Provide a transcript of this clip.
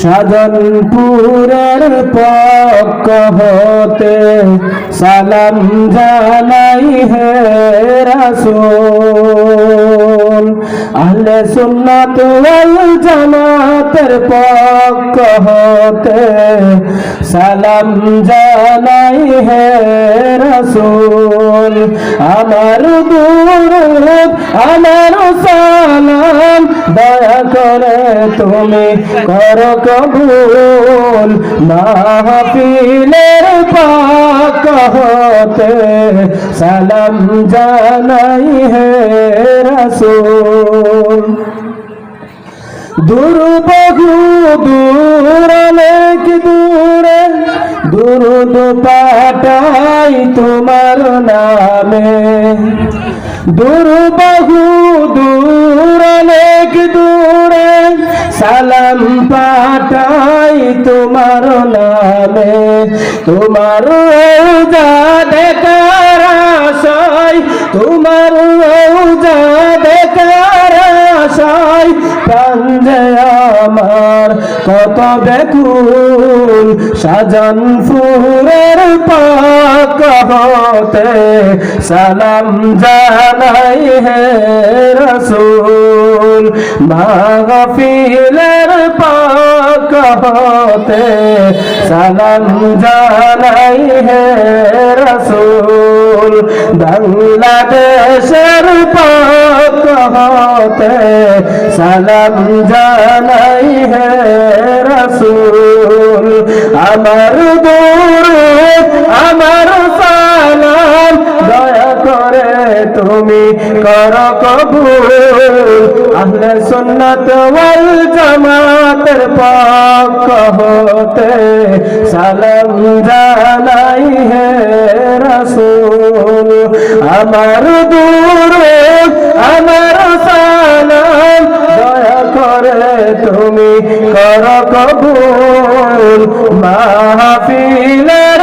সাধনপুরের পক্ষ হতে সালাম জানাই হে রাসূল। আহলে সুন্নাত ওয়াল জামাতের পক্ষ হতে সালাম জানাই হে রাসূল। আমার দুরূদ আমার সালাম দয়া করে তুমি করো কবুল। মাহফিলের পক্ষ হতে সালাম জানাই হে রাসূল। দূর বহু দূর অনেক দূরে দুরূদ পাঠাই তোমার নামে। দূর বহু দূর অনেক দূরে সালাম পাঠাই তোমার নামে। তোমার রওজা দেখার আশায় তোমার রওজা দেখার আশায় প্রাণ যে আমার কত ব্যাকুল। শাহজাহানপুরের পক্ষ হতে সালাম জানাই হে রাসূল। মাহফিলের পক্ষ হতে সালাম জানাই হে রাসূল। বাংলাদেশের পক্ষ হতে সালাম জানাই হে রাসূল। আমার দুরূদ আমার সালাম দয়া করে তুমি করো কবুল। আহলে সুন্নাত ওয়াল জামাতের পক্ষ হতে সালাম জানাই হে রাসূল। আমার দুরূদ আমার সালাম দয়া করে তুমি করো কবুল। মাহফিলের